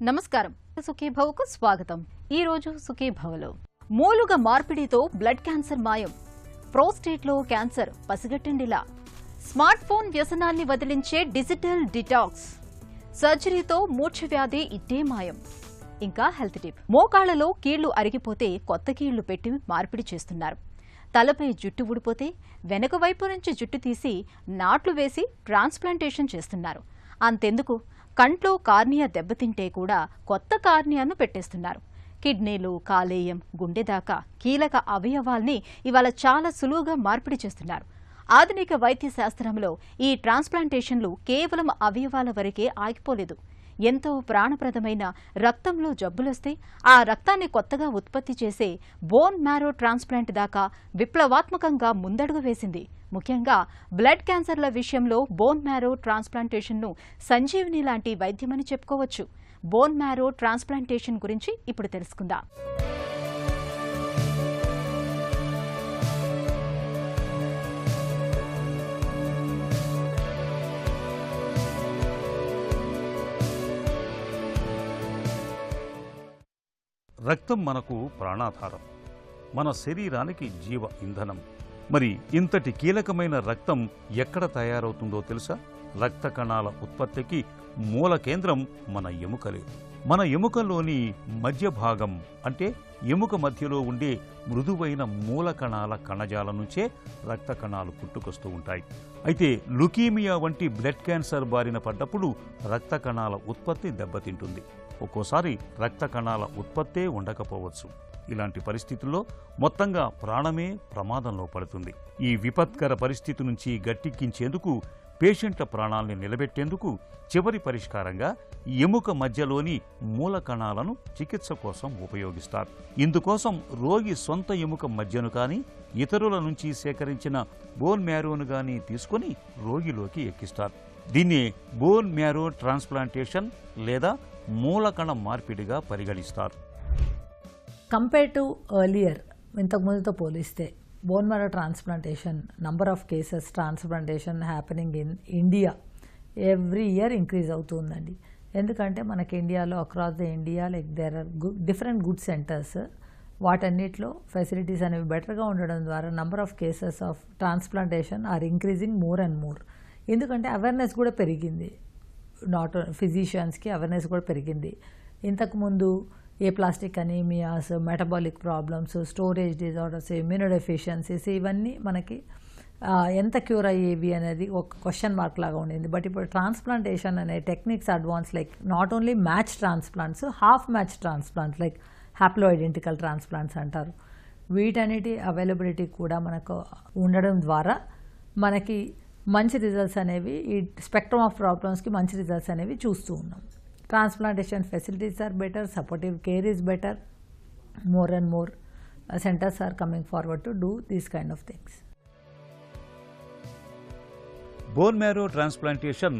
నమస్కారం సుఖీభవకు స్వాగతం. ఈ రోజు సుఖీభవలో మూలుగ మార్పిడితో బ్లడ్ క్యాన్సర్ మాయం, ప్రోస్టేట్ లో క్యాన్సర్ పసిగట్టిండిలా, స్మార్ట్ ఫోన్ వ్యసనాన్ని వదిలించే డిజిటల్ డిటాక్స్, సర్జరీతో మూర్ఛ వ్యాధి ఇట్టే మాయం. ఇంకా హెల్త్ టిప్, మోకాళ్లలో కీళ్లు అరిగిపోతే కొత్త కీళ్లు పెట్టి మార్పిడి చేస్తున్నారు. తలపై జుట్టు ఊడిపోతే వెనక వైపు నుంచి జుట్టు తీసి నాట్లు వేసి ట్రాన్స్ప్లాంటేషన్ చేస్తున్నారు. అంతెందుకు, కంట్లో కార్నియా దెబ్బతింటే కూడా కొత్త కార్నియాను పెట్టేస్తున్నారు. కిడ్నీలు, కాలేయం, గుండె దాకా కీలక అవయవాల్ని ఇవాళ చాలా సులువుగా మార్పిడి చేస్తున్నారు. ఆధునిక వైద్య శాస్త్రంలో ఈ ట్రాన్స్ప్లాంటేషన్లు కేవలం అవయవాల వరకే ఆగిపోలేదు. ఎంతో ప్రాణప్రదమైన రక్తంలో జబ్బులొస్తే ఆ రక్తాన్ని కొత్తగా ఉత్పత్తి చేసే బోన్ మ్యారో ట్రాన్స్ప్లాంట్ దాకా విప్లవాత్మకంగా ముందడుగు వేసింది. ముఖ్యంగా బ్లడ్ క్యాన్సర్ల విషయంలో బోన్ మ్యారో ట్రాన్స్ప్లాంటేషన్ను సంజీవిని లాంటి వైద్యమని చెప్పుకోవచ్చు. బోన్ మ్యారో ట్రాన్స్ప్లాంటేషన్ గురించి ఇప్పుడు తెలుసుకుందాం. రక్తం మనకు ప్రాణాధారం, మన శరీరానికి జీవ ఇంధనం. మరి ఇంతటి కీలకమైన రక్తం ఎక్కడ తయారవుతుందో తెలుసా? రక్త కణాల ఉత్పత్తికి మూల కేంద్రం మన ఎముకలే. మన ఎముకల్లోని మధ్య భాగం అంటే ఎముక మధ్యలో ఉండే మృదువైన మూల కణాల కణజాల నుంచే రక్త కణాలు పుట్టుకొస్తూ ఉంటాయి. అయితే లుకీమియా వంటి బ్లడ్ క్యాన్సర్ బారిన పడ్డప్పుడు రక్త కణాల ఉత్పత్తి దెబ్బతింటుంది. ఒక్కోసారి రక్త కణాల ఉత్పత్తే ఉండకపోవచ్చు. ఇలాంటి పరిస్థితుల్లో మొత్తంగా ప్రాణమే ప్రమాదంలో పడుతుంది. ఈ విపత్కర పరిస్థితి నుంచి గట్టెక్కించేందుకు, పేషెంట్ల ప్రాణాల్ని నిలబెట్టేందుకు చివరి పరిష్కారంగా ఎముక మధ్యలోని మూల కణాలను చికిత్స కోసం ఉపయోగిస్తారు. ఇందుకోసం రోగి సొంత ఎముక మధ్యను కానీ ఇతరుల నుంచి సేకరించిన బోన్ మ్యారోను కానీ తీసుకుని రోగిలోకి ఎక్కిస్తారు. దీన్ని బోన్ మ్యారో ట్రాన్స్ప్లాంటేషన్ లేదా మూలకణ మార్పిడిగా పరిగణిస్తారు. కంపేర్ టు ఎర్లియర్, ఇంతకుముందుతో పోలిస్తే bone marrow transplantation number of cases transplantation happening in India every year increase అవుతుందండి. ఎందుకంటే మనకి ఇండియాలో across the India there are different good centres. వాటన్నిటిలో ఫెసిలిటీస్ అనేవి బెటర్గా ఉండడం ద్వారా number of cases of transplantation are increasing more and more. ఎందుకంటే అవేర్నెస్ కూడా పెరిగింది, నాట్ ఫిజిషియన్స్కి అవేర్నెస్ కూడా పెరిగింది. ఇంతకుముందు aplastic anaemias, metabolic problems, storage disorders, immunodeficiencies ఇవన్నీ మనకి ఎంత క్యూర్ అయ్యేవి అనేది ఒక క్వశ్చన్ మార్క్ లాగా ఉండింది. బట్ ఇప్పుడు ట్రాన్స్ప్లాంటేషన్ అనే techniques advance, like not only match transplants, half match transplants like హ్యాప్లో identical transplants అంటారు. వీటన్నిటి అవైలబిలిటీ కూడా మనకు ఉండడం ద్వారా మనకి మంచి రిజల్ట్స్ అనేవి, ఈ స్పెక్ట్రమ్ ఆఫ్ ప్రాబ్లమ్స్కి మంచి రిజల్ట్స్ అనేవి చూస్తూ ఉన్నాం. Transplantation facilities are better, supportive care is better, more and more centers are coming forward to do these kind of things. Bone marrow transplantation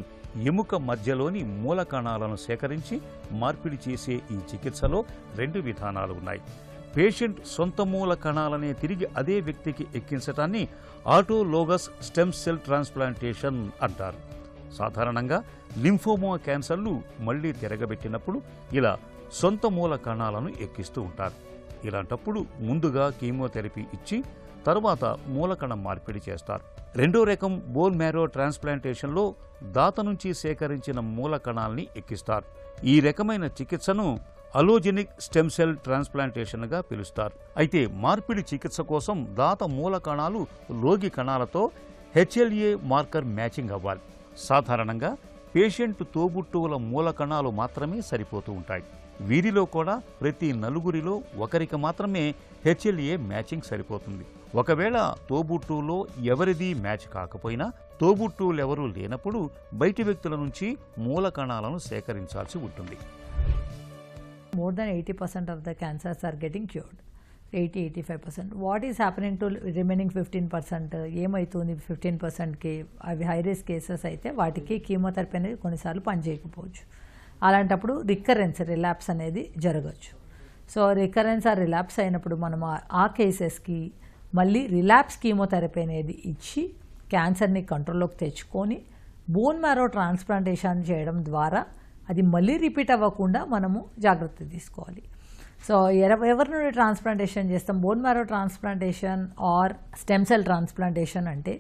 ఎముక మధ్యలోని మూల కణాలను సేకరించి మార్పిడి చేసే ఈ చికిత్సలో 2 విధానాలు ఉన్నాయి. పేషెంట్ సొంత మూల కణాలనే తిరిగి అదే వ్యక్తికి ఎక్కించటాన్ని ఆటోలోగస్ స్టెమ్ సెల్ ట్రాన్స్ప్లాంటేషన్ అంటారు. సాధారణంగా లింఫోమా క్యాన్సర్లు మళ్లీ తిరగబెట్టినప్పుడు ఇలా సొంత మూల కణాలను ఎక్కిస్తూ ఉంటారు. ఇలాంటప్పుడు ముందుగా కీమోథెరపీ ఇచ్చి తరువాత మూలకణ మార్పిడి చేస్తారు. రెండో రకం బోన్ మ్యారో ట్రాన్స్ప్లాంటేషన్లో దాత నుంచి సేకరించిన మూల కణాల్ని ఎక్కిస్తారు. ఈ రకమైన చికిత్సను అలోజెనిక్ స్టెమ్ సెల్ ట్రాన్స్ప్లాంటేషన్గా పిలుస్తారు. అయితే మార్పిడి చికిత్స కోసం దాత మూల కణాలు రోగి కణాలతో HLA మార్కర్ మ్యాచింగ్ అవ్వాలి. సాధారణంగా పేషెంట్ తోబుట్టువుల మూల కణాలు మాత్రమే సరిపోతూ ఉంటాయి. వీరిలో కూడా ప్రతి 4 ఒకరికి మాత్రమే HLA మ్యాచింగ్ సరిపోతుంది. ఒకవేళ తోబుట్టువులో ఎవరిది మ్యాచ్ కాకపోయినా, తోబుట్టువులెవరూ లేనప్పుడు బయటి వ్యక్తుల నుంచి మూల కణాలను సేకరించాల్సి ఉంటుంది. More than 80% of the cancers are getting cured. 80-85%. What is happening to remaining 15%? ఏమవుతుంది 15%కి? అవి హై రిస్క్ కేసెస్ అయితే వాటికి కీమోథెరపీ అనేది కొన్నిసార్లు పనిచేయకపోవచ్చు. అలాంటప్పుడు రిలాప్స్ అనేది జరగచ్చు. సో రికరెన్స్ ఆర్ రిలాప్స్ అయినప్పుడు మనం ఆ కేసెస్కి మళ్ళీ రిలాప్స్ కీమోథెరపీ అనేది ఇచ్చి క్యాన్సర్ని కంట్రోల్లోకి తెచ్చుకొని బోన్ మ్యారో ట్రాన్స్ప్లాంటేషన్ చేయడం ద్వారా అది మళ్ళీ రిపీట్ అవ్వకుండా మనము జాగ్రత్త తీసుకోవాలి. సో ఎవరి నుండి ట్రాన్స్ప్లాంటేషన్ చేస్తాం? Bone marrow transplantation or stem cell transplantation అంటే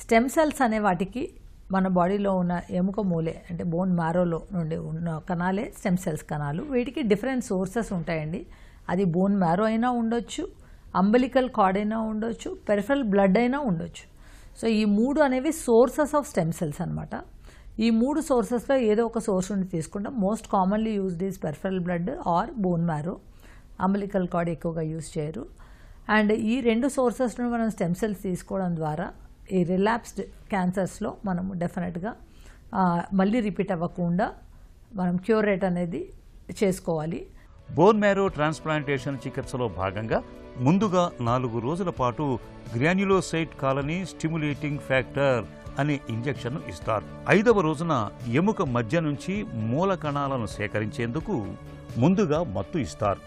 స్టెమ్ సెల్స్ అనే వాటికి మన బాడీలో ఉన్న ఎముక మూలే అంటే బోన్ మ్యారోలో నుండి ఉన్న కణాలే స్టెమ్ సెల్స్ కణాలు. వీటికి డిఫరెంట్ సోర్సెస్ ఉంటాయండి. అది బోన్ మ్యారో అయినా ఉండొచ్చు, అంబలికల్ కార్డ్ అయినా ఉండొచ్చు, పెరిఫరల్ బ్లడ్ అయినా ఉండొచ్చు. సో ఈ 3 అనేవి సోర్సెస్ ఆఫ్ స్టెమ్ సెల్స్ అనమాట. ఈ 3 సోర్సెస్లో ఏదో ఒక సోర్స్ నుండి తీసుకుంటాం. Most commonly used is peripheral blood or bone marrow. Umbilical card ఎక్కువగా యూజ్ చేయరు. అండ్ ఈ 2 సోర్సెస్ నుండి మనం స్టెమ్ సెల్స్ తీసుకోవడం ద్వారా ఈ రిలాప్స్డ్ క్యాన్సర్స్లో మనము డెఫినెట్గా మళ్ళీ రిపీట్ అవ్వకుండా మనం క్యూర్ రేట్ అనేది చేసుకోవాలి. బోన్ మ్యారో ట్రాన్స్ప్లాంటేషన్ చికిత్సలో భాగంగా ముందుగా 4 రోజుల పాటు గ్రాన్యులోసైట్ కాలనీ స్టిమ్యులేటింగ్ ఫ్యాక్టర్ అనే ఇంజెక్షన్ను ఇస్తారు. 5వ రోజున ఎముక మధ్య నుంచి మూల కణాలను సేకరించేందుకు ముందుగా మత్తు ఇస్తారు.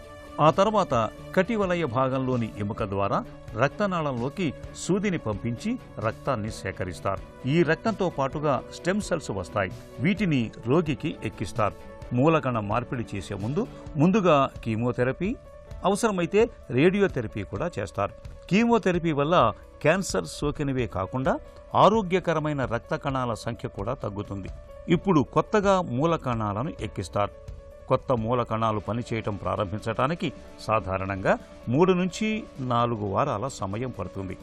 ఆ తర్వాత కటివలయ భాగంలోని ఎముక ద్వారా రక్తనాళంలోకి సూదిని పంపించి రక్తాన్ని సేకరిస్తారు. ఈ రక్తంతో పాటుగా స్టెమ్ సెల్స్ వస్తాయి. వీటిని రోగికి ఎక్కిస్తారు. మూలకణ మార్పిడి చేసే ముందుగా కీమోథెరపీ, అవసరమైతే రేడియోథెరపీ కూడా చేస్తారు. కీమోథెరపీ వల్ల క్యాన్సర్ సోకినవే కాకుండా ఆరోగ్యకరమైన రక్త కణాల సంఖ్య కూడా తగ్గుతుంది. ఇప్పుడు కొత్తగా మూల కణాలను ఎక్కిస్తారు. కొత్త మూల కణాలు పనిచేయటం ప్రారంభించడానికి సాధారణంగా 3 నుంచి 4 వారాల సమయం పడుతుంది.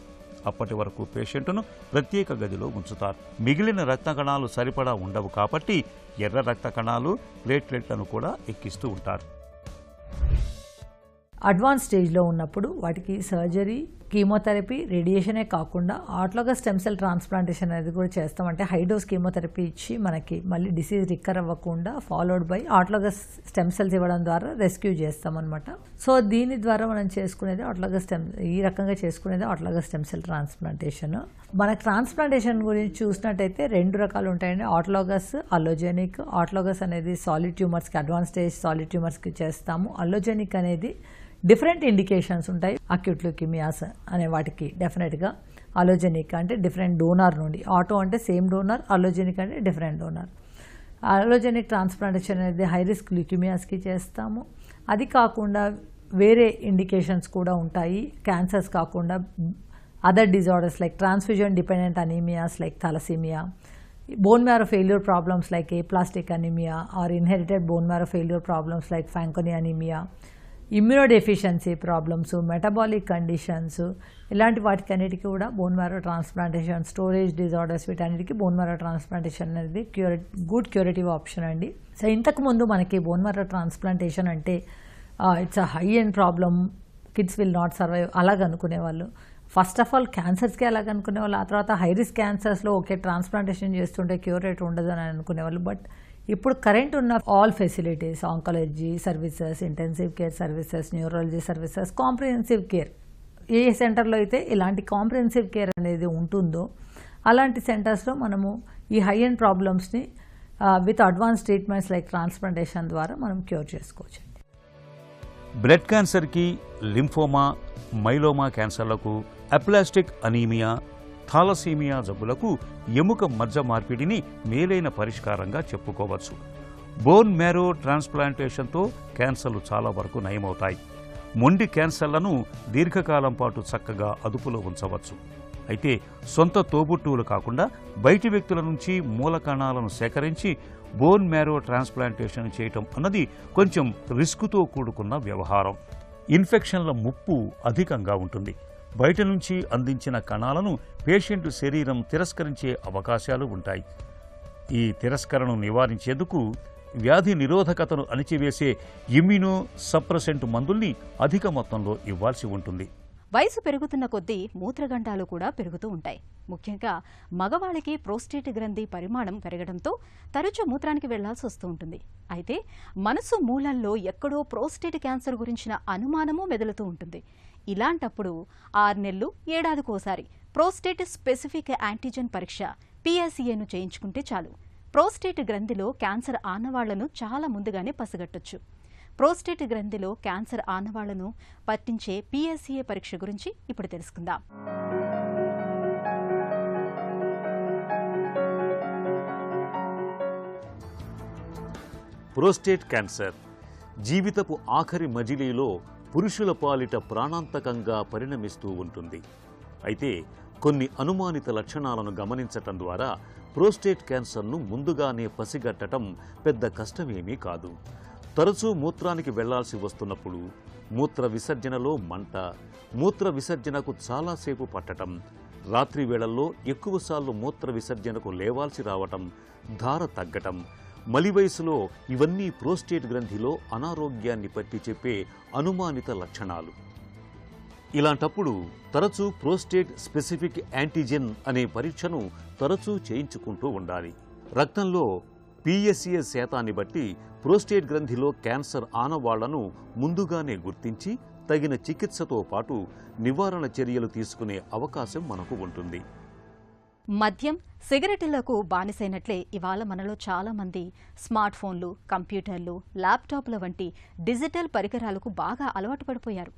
అప్పటి వరకు పేషెంట్ను ప్రత్యేక గదిలో ఉంచుతారు. మిగిలిన రక్త కణాలు సరిపడా ఉండవు కాబట్టి ఎర్ర రక్త కణాలు, ప్లేట్లెట్లను కూడా ఎక్కిస్తూ ఉంటారు. అడ్వాన్స్ స్టేజ్లో ఉన్నప్పుడు వాటికి సర్జరీ, కీమోథెరపీ, రేడియేషనే కాకుండా ఆటోలోగస్ స్టెమ్ సెల్ ట్రాన్స్ప్లాంటేషన్ అనేది కూడా చేస్తాం. అంటే హై డోస్ కీమోథెరపీ ఇచ్చి మనకి మళ్ళీ డిసీజ్ రికవర్ అవ్వకుండా followed by autologous stem cells ఇవ్వడం ద్వారా రెస్క్యూ చేస్తాం అనమాట. సో దీని ద్వారా మనం చేసుకునేది ఈ రకంగా చేసుకునేది ఆటోలోగస్ స్టెమ్ సెల్ ట్రాన్స్ప్లాంటేషన్. మన ట్రాన్స్ప్లాంటేషన్ గురించి చూసినట్టయితే 2 రకాలు ఉంటాయండి. Autologous, allogeneic. ఆటోలోగస్ అనేది సాలిడ్ ట్యూమర్స్కి, అడ్వాన్స్ స్టేజ్ సాలిడ్ ట్యూమర్స్కి చేస్తాము. అల్లోజెనిక్ అనేది డిఫరెంట్ ఇండికేషన్స్ ఉంటాయి. అక్యూట్ ల్యూకిమియాస్ అనే వాటికి డెఫినెట్గా అలోజెనిక్ అంటే డిఫరెంట్ డోనార్ నుండి, ఆటో అంటే సేమ్ డోనార్, అలోజెనిక్ అంటే డిఫరెంట్ డోనార్. అలోజెనిక్ ట్రాన్స్ప్లాంటేషన్ అనేది హై రిస్క్ ల్యూకిమియాస్కి చేస్తాము. అది కాకుండా వేరే ఇండికేషన్స్ కూడా ఉంటాయి. క్యాన్సర్స్ కాకుండా other disorders like transfusion dependent anaemias like thalassaemia, bone marrow failure problems like aplastic anaemia or inherited bone marrow failure problems like Fanconi anaemia, immunodeficiency problems, metabolic conditions, ఇలాంటి వాటికి అన్నిటికీ కూడా bone marrow transplantation, storage disorders, వీటన్నిటికీ bone marrow transplantation అనేది good curative option అండి. So ఇంతకుముందు మనకి బోన్ మ్యారో ట్రాన్స్ప్లాంటేషన్ అంటే it's a high end problem, kids will not survive అలాగ అనుకునేవాళ్ళు. ఫస్ట్ ఆఫ్ ఆల్ క్యాన్సర్స్కి అలాగ అనుకునేవాళ్ళు. ఆ తర్వాత హై రిస్క్ క్యాన్సర్స్లో ఓకే ట్రాన్స్ప్లాంటేషన్ చేస్తుంటే క్యూర్ రేట్ ఉండదు అని అనుకునేవాళ్ళు. బట్ ఇప్పుడు కరెంట్ ఉన్న all facilities, oncology services, intensive care services, neurology services, comprehensive care, ఏ సెంటర్లో అయితే ఇలాంటి కాంప్రిహెన్సివ్ కేర్ అనేది ఉంటుందో అలాంటి సెంటర్స్లో మనము ఈ హై ఎండ్ ప్రాబ్లమ్స్ని with advance treatments like transplantation ద్వారా మనం క్యూర్ చేసుకోవచ్చు. బ్లడ్ క్యాన్సర్కి, లింఫోమా, మైలోమా క్యాన్సర్లకు, అప్లాస్టిక్ అనీమియా, థాలసీమియా జబ్బులకు ఎముక మజ్జ మార్పిడిని మేలైన పరిష్కారంగా చెప్పుకోవచ్చు. బోన్ మ్యారో ట్రాన్స్ప్లాంటేషన్తో క్యాన్సర్లు చాలా వరకు నయమవుతాయి. మొండి క్యాన్సర్లను దీర్ఘకాలం పాటు చక్కగా అదుపులో ఉంచవచ్చు. అయితే సొంత తోబుట్టువులు కాకుండా బయటి వ్యక్తుల నుంచి మూల కణాలను సేకరించి బోన్ మ్యారో ట్రాన్స్ప్లాంటేషన్ చేయటం అన్నది కొంచెం రిస్కుతో కూడుకున్న వ్యవహారం. ఇన్ఫెక్షన్ల ముప్పు అధికంగా ఉంటుంది. బయట నుంచి అందించిన కణాలను పేషెంట్ శరీరం తిరస్కరించే అవకాశాలు ఉంటాయి. ఈ తిరస్కరణను నివారించేందుకు వ్యాధి నిరోధకతను అణిచివేసే ఇమ్యూనో సప్రెసెంట్ మందుల్ని అధిక మొత్తంలో ఇవ్వాల్సి ఉంటుంది. వయసు పెరుగుతున్న కొద్దీ మూత్రగండాలు కూడా పెరుగుతూ ఉంటాయి. ముఖ్యంగా మగవాళ్ళకి ప్రోస్టేట్ గ్రంథి పరిమాణం పెరగడంతో తరచూ మూత్రానికి వెళ్లాల్సి వస్తూ ఉంటుంది. అయితే మనసు మూలల్లో ఎక్కడో ప్రోస్టేట్ క్యాన్సర్ గురించిన అనుమానమూ మెదులుతూ ఉంటుంది. ఇలాంటప్పుడు 6 నెలలు, ఏడాదికోసారి ప్రోస్టేట్ స్పెసిఫిక్ యాంటీజెన్ పరీక్ష PSAను చేయించుకుంటే చాలు. ప్రోస్టేట్ గ్రంథిలో క్యాన్సర్ ఆనవాళ్లను చాలా ముందుగానే పసిగట్టొచ్చు. ప్రోస్టేట్ గ్రంథిలో క్యాన్సర్ ఆనవాళ్లను పట్టించే PSA పరీక్ష గురించి ఇప్పుడు తెలుసుకుందాం. ప్రోస్టేట్ క్యాన్సర్ జీవితపు ఆఖరి మజిలీలో పురుషుల పాలిట ప్రాణాంతకంగా పరిణమిస్తూ ఉంటుంది. అయితే కొన్ని అనుమానిత లక్షణాలను గమనించటం ద్వారా ప్రోస్టేట్ క్యాన్సర్ను ముందుగానే పసిగట్టడం పెద్ద కష్టమేమీ కాదు. తరచూ మూత్రానికి వెళ్లాల్సి వస్తున్నప్పుడు, మూత్ర విసర్జనలో మంట, మూత్ర విసర్జనకు చాలాసేపు పట్టటం, రాత్రి వేళల్లో ఎక్కువసార్లు మూత్ర విసర్జనకు లేవాల్సి రావటం, ధార తగ్గటం, మలి వయసులో ఇవన్నీ ప్రోస్టేట్ గ్రంథిలో అనారోగ్యాన్ని పట్టి చెప్పే అనుమానిత లక్షణాలు. ఇలాంటప్పుడు తరచూ ప్రోస్టేట్ స్పెసిఫిక్ యాంటీజెన్ అనే పరీక్షను తరచూ చేయించుకుంటూ ఉండాలి. రక్తంలో PSA శాతాన్ని బట్టి ప్రోస్టేట్ గ్రంథిలో క్యాన్సర్ ఆనవాళ్లను ముందుగానే గుర్తించి తగిన చికిత్సతో పాటు నివారణ చర్యలు తీసుకునే అవకాశం మనకు ఉంటుంది. మద్యం, సిగరెట్లకు బానిసైనట్లే ఇవాళ మనలో చాలా మంది స్మార్ట్ ఫోన్లు, కంప్యూటర్లు, ల్యాప్టాప్ల వంటి డిజిటల్ పరికరాలకు బాగా అలవాటు పడిపోయారు.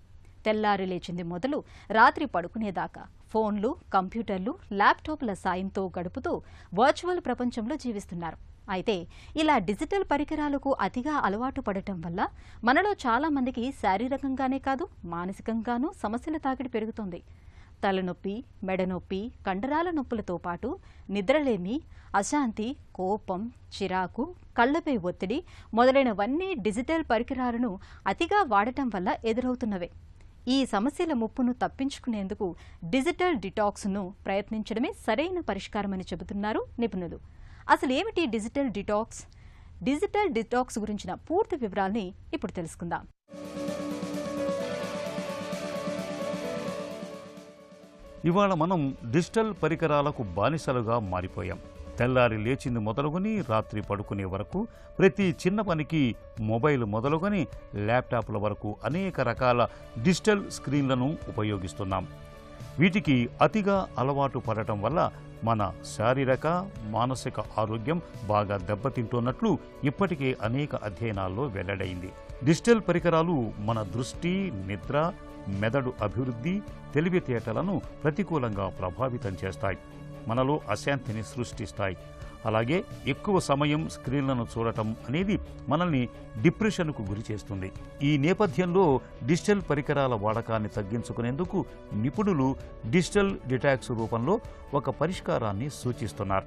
తెల్లారి లేచింది మొదలు రాత్రి పడుకునేదాకా ఫోన్లు, కంప్యూటర్లు, ల్యాప్టాప్ల సాయంతో గడుపుతూ వర్చువల్ ప్రపంచంలో జీవిస్తున్నారు. అయితే ఇలా డిజిటల్ పరికరాలకు అతిగా అలవాటు పడటం వల్ల మనలో చాలా మందికి శారీరకంగానే కాదు మానసికంగానూ సమస్యల తాకిడి పెరుగుతోంది. తలనొప్పి, మెడనొప్పి, కండరాల నొప్పులతో పాటు నిద్రలేమి, అశాంతి, కోపం, చిరాకు, కళ్లపై ఒత్తిడి మొదలైనవన్నీ డిజిటల్ పరికరాలను అతిగా వాడటం వల్ల ఎదురవుతున్నవే. ఈ సమస్యల ముప్పును తప్పించుకునేందుకు డిజిటల్ డిటాక్స్ను ప్రయత్నించడమే సరైన పరిష్కారమని చెబుతున్నారు నిపుణులు. అసలు ఏమిటి డిజిటల్ డిటాక్స్? డిజిటల్ డిటాక్స్ గురించిన పూర్తి వివరాల్ని ఇప్పుడు తెలుసుకుందాం. ఇవాళ మనం డిజిటల్ పరికరాలకు బానిసలుగా మారిపోయాం. తెల్లారి లేచింది మొదలుకొని రాత్రి పడుకునే వరకు ప్రతి చిన్న పనికి మొబైల్ మొదలుకొని ల్యాప్టాప్ల వరకు అనేక రకాల డిజిటల్ స్క్రీన్లను ఉపయోగిస్తున్నాం. వీటికి అతిగా అలవాటు పడటం వల్ల మన శారీరక, మానసిక ఆరోగ్యం బాగా దెబ్బతింటున్నట్లు ఇప్పటికే అనేక అధ్యయనాల్లో వెల్లడైంది. డిజిటల్ పరికరాలు మన దృష్టి, నిద్ర, మెదడు అభివృద్ధి, తెలివితేటలను ప్రతికూలంగా ప్రభావితం చేస్తాయి. మనలో అశాంతిని సృష్టిస్తాయి. అలాగే ఎక్కువ సమయం స్క్రీన్లను చూడటం అనేది మనల్ని డిప్రెషన్కు గురి చేస్తుంది. ఈ నేపథ్యంలో డిజిటల్ పరికరాల వాడకాన్ని తగ్గించుకునేందుకు నిపుణులు డిజిటల్ డిటాక్స్ రూపంలో ఒక పరిష్కారాన్ని సూచిస్తున్నారు.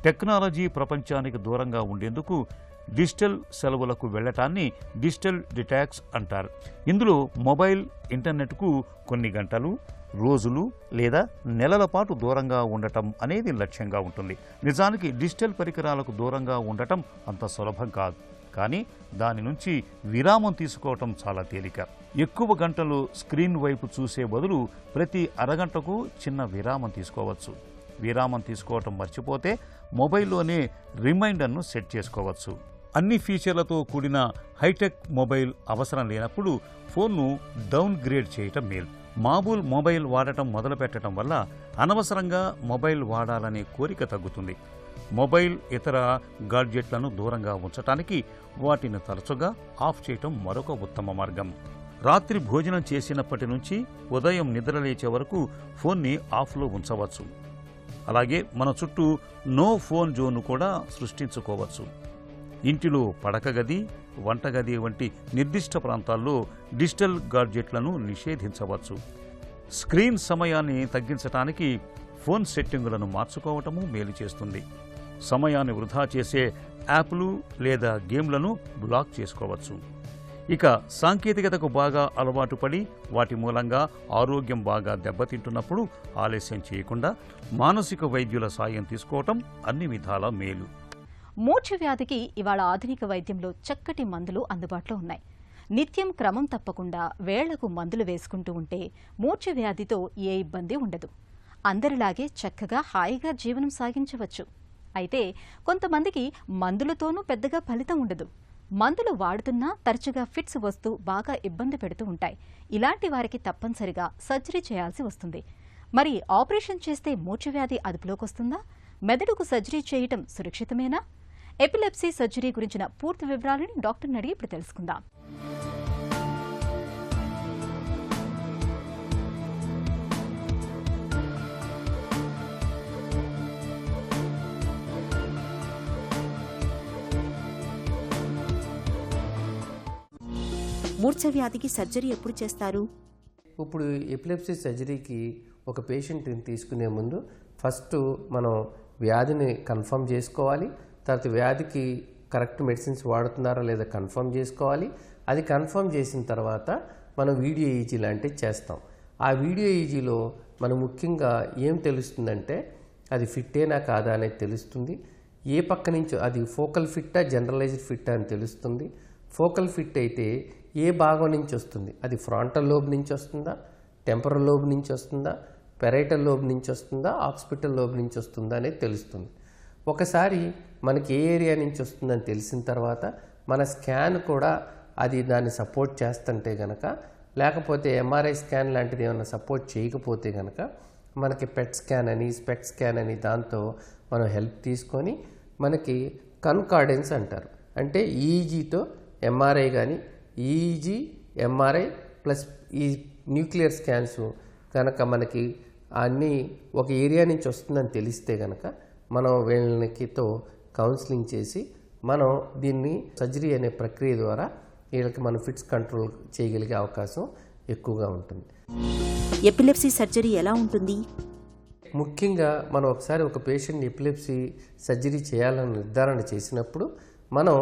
టెక్నాలజీ ప్రపంచానికి దూరంగా ఉండేందుకు డిజిటల్ సెలవులకు వెళ్లటాన్ని డిజిటల్ డిటాక్స్ అంటారు. ఇందులో మొబైల్, ఇంటర్నెట్కు కొన్ని గంటలు, రోజులు లేదా నెలల పాటు దూరంగా ఉండటం అనేది లక్ష్యంగా ఉంటుంది. నిజానికి డిజిటల్ పరికరాలకు దూరంగా ఉండటం అంత సులభం కాదు. కానీ దాని నుంచి విరామం తీసుకోవటం చాలా తేలిక. ఎక్కువ గంటలు స్క్రీన్ వైపు చూసే బదులు ప్రతి అరగంటకు చిన్న విరామం తీసుకోవచ్చు. విరామం తీసుకోవటం మర్చిపోతే మొబైల్లోనే రిమైండర్ను సెట్ చేసుకోవచ్చు. అన్ని ఫీచర్లతో కూడిన హైటెక్ మొబైల్ అవసరం లేనప్పుడు ఫోన్ను డౌన్ గ్రేడ్ చేయటం మేలు. మామూలు మొబైల్ వాడటం మొదలుపెట్టడం వల్ల అనవసరంగా మొబైల్ వాడాలనే కోరిక తగ్గుతుంది. మొబైల్, ఇతర గాడ్జెట్లను దూరంగా ఉంచటానికి వాటిని తరచుగా ఆఫ్ చేయటం మరొక ఉత్తమ మార్గం. రాత్రి భోజనం చేసినప్పటి నుంచి ఉదయం నిద్రలేచే వరకు ఫోన్ని ఆఫ్లో ఉంచవచ్చు. అలాగే మన చుట్టూ నో ఫోన్ జోన్ను కూడా సృష్టించుకోవచ్చు. ఇంటిలో పడక గది, వంటగది వంటి నిర్దిష్ట ప్రాంతాల్లో డిజిటల్ గాడ్జెట్లను నిషేధించవచ్చు. స్క్రీన్ సమయాన్ని తగ్గించడానికి ఫోన్ సెట్టింగులను మార్చుకోవటము మేలు చేస్తుంది. సమయాన్ని వృధా చేసే యాప్లు లేదా గేమ్లను బ్లాక్ చేసుకోవచ్చు. ఇక సాంకేతికతకు బాగా అలవాటు పడి వాటి మూలంగా ఆరోగ్యం బాగా దెబ్బతింటున్నప్పుడు ఆలస్యం చేయకుండా మానసిక వైద్యుల సాయం తీసుకోవటం అన్ని విధాలా మేలు. మూర్ఛ వ్యాధికి ఇవాళ ఆధునిక వైద్యంలో చక్కటి మందులు అందుబాటులో ఉన్నాయి. నిత్యం క్రమం తప్పకుండా వేళ్లకు మందులు వేసుకుంటూ ఉంటే మూర్ఛ వ్యాధితో ఏ ఇబ్బంది ఉండదు. అందరిలాగే చక్కగా హాయిగా జీవనం సాగించవచ్చు. అయితే కొంతమందికి మందులతోనూ పెద్దగా ఫలితం ఉండదు. మందులు వాడుతున్నా తరచుగా ఫిట్స్ వస్తూ బాగా ఇబ్బంది పెడుతూ ఉంటాయి. ఇలాంటి వారికి తప్పనిసరిగా సర్జరీ చేయాల్సి వస్తుంది. మరి ఆపరేషన్ చేస్తే మూర్ఛ వ్యాధి అదుపులోకి వస్తుందా? మెదడుకు సర్జరీ చేయటం సురక్షితమేనా? ఎపిలెప్సీ సర్జరీ గురించిన పూర్తి వివరాలను డాక్టర్ని అడిగి ఇప్పుడు తెలుసుకుందాం. మూర్ఛ వ్యాధికి సర్జరీ ఎప్పుడు చేస్తారు? ఇప్పుడు ఎపిలెప్సీ సర్జరీకి ఒక పేషెంట్ని తీసుకునే ముందు ఫస్ట్ మనం వ్యాధిని కన్ఫర్మ్ చేసుకోవాలి. తర్వాత వ్యాధికి కరెక్ట్ మెడిసిన్స్ వాడుతున్నారా లేదా కన్ఫర్మ్ చేసుకోవాలి. అది కన్ఫర్మ్ చేసిన తర్వాత మనం వీడియో ఈజీ లాంటివి చేస్తాం. ఆ వీడియో ఈజీలో మనం ముఖ్యంగా ఏం తెలుస్తుందంటే అది ఫిట్టేనా కాదా అనేది తెలుస్తుంది. ఏ పక్క నుంచి అది ఫోకల్ ఫిట్టా జనరలైజ్డ్ ఫిట్టా అని తెలుస్తుంది. ఫోకల్ ఫిట్ అయితే ఏ భాగం నుంచి వస్తుంది, అది ఫ్రంటల్ లోబ్ నుంచి వస్తుందా, టెంపరల్ లోబ్ నుంచి వస్తుందా, పెరైటల్ లోబ్ నుంచి వస్తుందా, ఆక్సిపిటల్ లోబ్ నుంచి వస్తుందా అనేది తెలుస్తుంది. ఒకసారి మనకి ఏ ఏరియా నుంచి వస్తుందని తెలిసిన తర్వాత మన స్కాన్ కూడా అది దాన్ని సపోర్ట్ చేస్తుంటే గనక, లేకపోతే ఎంఆర్ఐ స్కాన్ లాంటిది ఏమైనా సపోర్ట్ చేయకపోతే గనక మనకి పెట్ స్కాన్ అని స్పెక్ట్ స్కాన్ అని దాంతో మనం హెల్ప్ తీసుకొని మనకి కన్కార్డెన్స్ అంటారు. అంటే ఈఈజీతో ఎంఆర్ఐ కానీ ఈఈజీ ఎంఆర్ఐ ప్లస్ ఈ న్యూక్లియర్ స్కాన్స్ కనుక మనకి అన్నీ ఒక ఏరియా నుంచి వస్తుందని తెలిస్తే కనుక మనం వీళ్ళకితో కౌన్సిలింగ్ చేసి మనం దీన్ని సర్జరీ అనే ప్రక్రియ ద్వారా వీళ్ళకి మనం ఫిట్స్ కంట్రోల్ చేయగలిగే అవకాశం ఎక్కువగా ఉంటుంది. ఎపిలెప్సీ సర్జరీ ఎలా ఉంటుంది? ముఖ్యంగా మనం ఒకసారి ఒక పేషెంట్ ఎపిలెప్సీ సర్జరీ చేయాలని నిర్ధారణ చేసినప్పుడు మనం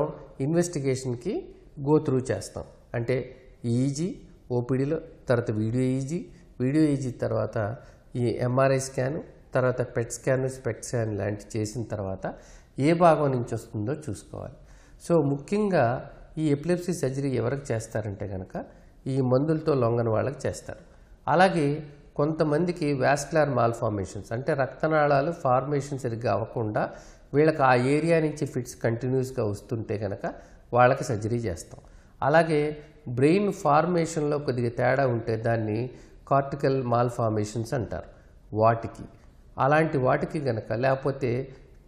ఇన్వెస్టిగేషన్కి గో త్రూ చేస్తాం. అంటే ఈజీ ఓపీడీలో, తర్వాత వీడియో ఈజీ తర్వాత ఈ ఎంఆర్ఐ స్కాను, తర్వాత పెట్ స్కాన్ స్పెక్ట్ స్కాన్ లాంటివి చేసిన తర్వాత ఏ భాగం నుంచి వస్తుందో చూసుకోవాలి. సో ముఖ్యంగా ఈ ఎపిలెప్సీ సర్జరీ ఎవరికి చేస్తారంటే కనుక ఈ మందులతో లొంగని వాళ్ళకి చేస్తారు. అలాగే కొంతమందికి వాస్కులర్ మాల్ఫార్మేషన్స్ అంటే రక్తనాళాలు ఫార్మేషన్ సరిగ్గా అవ్వకుండా వీళ్ళకి ఆ ఏరియా నుంచి ఫిట్స్ కంటిన్యూస్గా వస్తుంటే కనుక వాళ్ళకి సర్జరీ చేస్తాం. అలాగే బ్రెయిన్ ఫార్మేషన్లో కొద్దిగా తేడా ఉంటే దాన్ని కార్టికల్ మాల్ఫార్మేషన్స్ అంటారు. అలాంటి వాటికి కనుక, లేకపోతే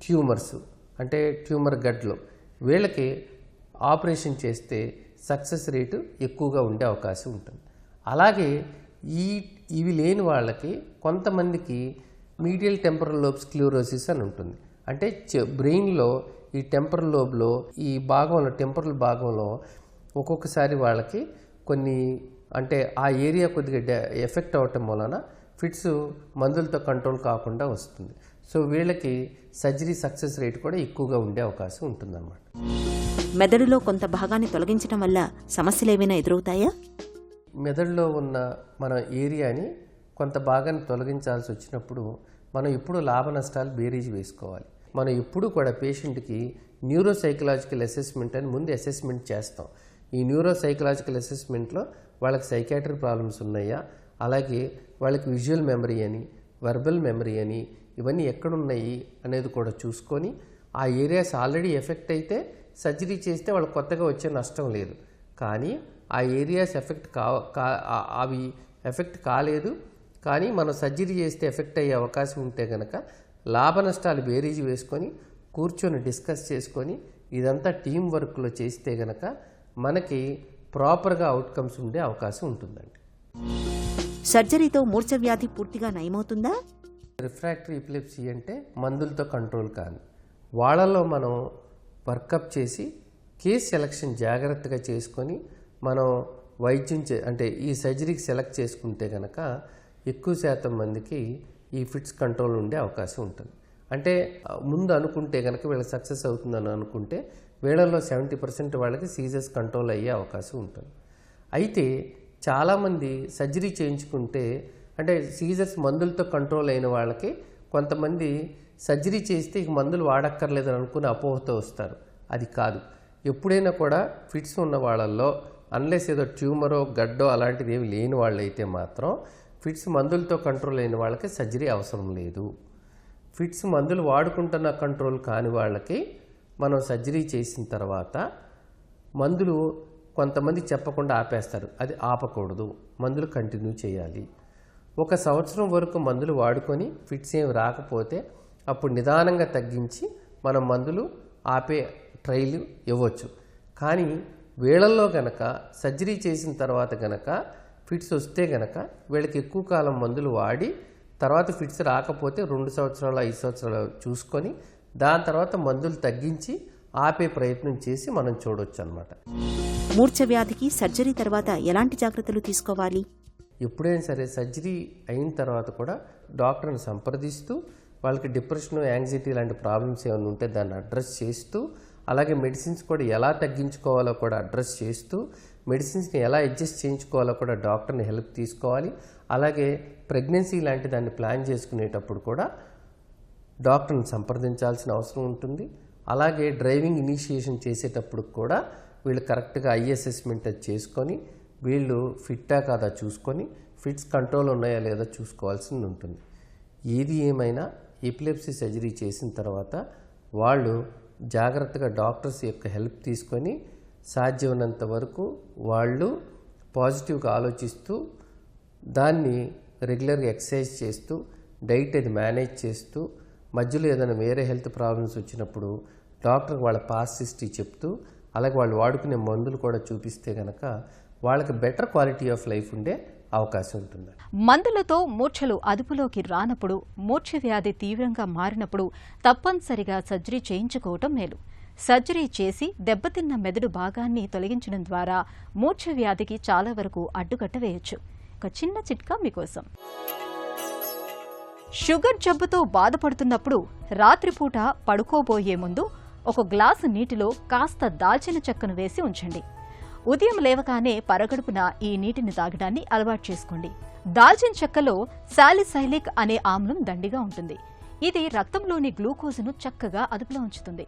ట్యూమర్స్ అంటే ట్యూమర్ గడ్లో వీళ్ళకి ఆపరేషన్ చేస్తే సక్సెస్ రేటు ఎక్కువగా ఉండే అవకాశం ఉంటుంది. అలాగే ఇవి లేని వాళ్ళకి కొంతమందికి మీడియల్ టెంపరల్ లోబ్ స్క్లెరోసిస్ అని ఉంటుంది. అంటే బ్రెయిన్లో ఈ టెంపరల్ లోబ్లో ఈ భాగంలో టెంపరల్ భాగంలో ఒక్కొక్కసారి వాళ్ళకి కొన్ని అంటే ఆ ఏరియా కొద్దిగా ఎఫెక్ట్ అవ్వటం వలన ఫిట్స్ మందులతో కంట్రోల్ కాకుండా వస్తుంది. సో వీళ్ళకి సర్జరీ సక్సెస్ రేట్ కూడా ఎక్కువగా ఉండే అవకాశం ఉంటుందన్నమాట. మెదడులో కొంత భాగాన్ని తొలగించడం వల్ల సమస్యలు ఏమైనా ఎదురవుతాయా? మెదడులో ఉన్న మన ఏరియాని కొంత భాగాన్ని తొలగించాల్సి వచ్చినప్పుడు మనం ఎప్పుడు లాభ నష్టాలు బేరీజ్ వేసుకోవాలి. మనం ఎప్పుడు కూడా పేషెంట్కి న్యూరోసైకలాజికల్ అసెస్మెంట్ అని ముందు అసెస్మెంట్ చేస్తాం. ఈ న్యూరోసైకలాజికల్ అసెస్మెంట్లో వాళ్ళకి సైకాట్రీ ప్రాబ్లమ్స్ ఉన్నాయా, అలాగే వాళ్ళకి విజువల్ మెమరీ అని వెర్బల్ మెమరీ అని ఇవన్నీ ఎక్కడున్నాయి అనేది కూడా చూసుకొని ఆ ఏరియాస్ ఆల్రెడీ ఎఫెక్ట్ అయితే సర్జరీ చేస్తే వాళ్ళకి కొత్తగా వచ్చే నష్టం లేదు. కానీ ఆ ఏరియాస్ అవి ఎఫెక్ట్ కాలేదు, కానీ మనం సర్జరీ చేస్తే ఎఫెక్ట్ అయ్యే అవకాశం ఉంటే కనుక లాభ నష్టాలు బేరీజ్ వేసుకొని కూర్చొని డిస్కస్ చేసుకొని ఇదంతా టీం వర్క్లో చేస్తే కనుక మనకి ప్రాపర్గా అవుట్కమ్స్ ఉండే అవకాశం ఉంటుందండి. సర్జరీతో మూర్ఛ వ్యాధి పూర్తిగా నయమవుతుందా? రిఫ్రాక్టరీ ఎపిలెప్సీ అంటే మందులతో కంట్రోల్ కాని వాళ్ళలో మనం వర్కప్ చేసి కేస్ సెలక్షన్ జాగ్రత్తగా చేసుకొని మనం వైద్యం అంటే ఈ సర్జరీకి సెలెక్ట్ చేసుకుంటే కనుక ఎక్కువ శాతం మందికి ఈ ఫిట్స్ కంట్రోల్ ఉండే అవకాశం ఉంటుంది. అంటే ముందు అనుకుంటే కనుక వీళ్ళకి సక్సెస్ అవుతుందని అనుకుంటే వీళ్ళలో 70% వాళ్ళకి సీజర్స్ కంట్రోల్ అయ్యే అవకాశం ఉంటుంది. అయితే చాలామంది సర్జరీ చేయించుకుంటే అంటే సీజర్స్ మందులతో కంట్రోల్ అయిన వాళ్ళకి కొంతమంది సర్జరీ చేస్తే ఇక మందులు వాడక్కర్లేదని అనుకుని అపోహతో వస్తారు. అది కాదు. ఎప్పుడైనా కూడా ఫిట్స్ ఉన్న వాళ్ళల్లో అన్లెస్ ఏదో ట్యూమరో గడ్డో అలాంటిది ఏమి లేని వాళ్ళు అయితే మాత్రం ఫిట్స్ మందులతో కంట్రోల్ అయిన వాళ్ళకి సర్జరీ అవసరం లేదు. ఫిట్స్ మందులు వాడుకుంటున్న కంట్రోల్ కాని వాళ్ళకి మనం సర్జరీ చేసిన తర్వాత మందులు కొంతమంది చెప్పకుండా ఆపేస్తారు. అది ఆపకూడదు, మందులు కంటిన్యూ చేయాలి. 1 సంవత్సరం వరకు మందులు వాడుకొని ఫిట్స్ ఏమి రాకపోతే అప్పుడు నిదానంగా తగ్గించి మనం మందులు ఆపే ట్రైల్ ఇవ్వచ్చు. కానీ వీళ్ళల్లో గనక సర్జరీ చేసిన తర్వాత గనక ఫిట్స్ వస్తే గనక వీళ్ళకి ఎక్కువ కాలం మందులు వాడి తర్వాత ఫిట్స్ రాకపోతే 2 సంవత్సరాలు 5 సంవత్సరాలు చూసుకొని దాని తర్వాత మందులు తగ్గించి ఆపే ప్రయత్నం చేసి మనం చూడవచ్చు అన్నమాట. మూర్ఛ వ్యాధికి సర్జరీ తర్వాత ఎలాంటి జాగ్రత్తలు తీసుకోవాలి? ఎప్పుడైనా సరే సర్జరీ అయిన తర్వాత కూడా డాక్టర్ని సంప్రదిస్తూ వాళ్ళకి డిప్రెషన్, యాంగ్జైటీ లాంటి ప్రాబ్లమ్స్ ఏమైనా ఉంటే దాన్ని అడ్రస్ చేస్తూ, అలాగే మెడిసిన్స్ కూడా ఎలా తగ్గించుకోవాలో కూడా అడ్రస్ చేస్తూ, మెడిసిన్స్ని ఎలా అడ్జస్ట్ చేయించుకోవాలో కూడా డాక్టర్ని హెల్ప్ తీసుకోవాలి. అలాగే ప్రెగ్నెన్సీ లాంటి దాన్ని ప్లాన్ చేసుకునేటప్పుడు కూడా డాక్టర్ని సంప్రదించాల్సిన అవసరం ఉంటుంది. అలాగే డ్రైవింగ్ ఇనిషియేషన్ చేసేటప్పుడు కూడా వీళ్ళు కరెక్ట్గా ఐ అసెస్మెంట్ అది చేసుకొని వీళ్ళు ఫిట్టా కాదా చూసుకొని ఫిట్స్ కంట్రోల్ ఉన్నాయా లేదా చూసుకోవాల్సి ఉంటుంది. ఏది ఏమైనా ఎపిలెప్సీ సర్జరీ చేసిన తర్వాత వాళ్ళు జాగ్రత్తగా డాక్టర్స్ యొక్క హెల్ప్ తీసుకొని సాధ్యమైనంత వరకు వాళ్ళు పాజిటివ్గా ఆలోచిస్తూ దాన్ని రెగ్యులర్గా ఎక్సర్సైజ్ చేస్తూ డైట్ అది మేనేజ్ చేస్తూ మధ్యలో ఏదైనా వేరే హెల్త్ ప్రాబ్లమ్స్ వచ్చినప్పుడు డాక్టర్కి వాళ్ళ పాస్ట్ హిస్టరీ చెప్తూ అలాగే వాళ్ళు వాడుకునే మందులు కూడా చూపిస్తే కనుక వాళ్ళకి బెటర్ క్వాలిటీ ఆఫ్ లైఫ్ ఉండే అవకాశం ఉంటుంది. మందులతో మూర్ఛలు అదుపులోకి రానప్పుడు, మూర్ఛ వ్యాధి తీవ్రంగా మారినప్పుడు తప్పనిసరిగా సర్జరీ చేయించుకోవటం మేలు. సర్జరీ చేసి దెబ్బతిన్న మెదడు భాగాన్ని తొలగించడం ద్వారా మూర్ఛ వ్యాధికి చాలా వరకు అడ్డుకట్ట వేయొచ్చు. ఒక చిన్న చిట్కా మీకోసం. షుగర్ జబ్బుతో బాధపడుతున్నప్పుడు రాత్రిపూట పడుకోబోయే ముందు ఒక గ్లాసు నీటిలో కాస్త దాల్చిన చెక్కను వేసి ఉంచండి. ఉదయం లేవగానే పరగడుపున ఈ నీటిని తాగడాన్ని అలవాటు చేసుకోండి. దాల్చిన చెక్కలో సాలిసైలిక్ అనే ఆమ్లం దండిగా ఉంటుంది. ఇది రక్తంలోని గ్లూకోజును చక్కగా అదుపులో ఉంచుతుంది.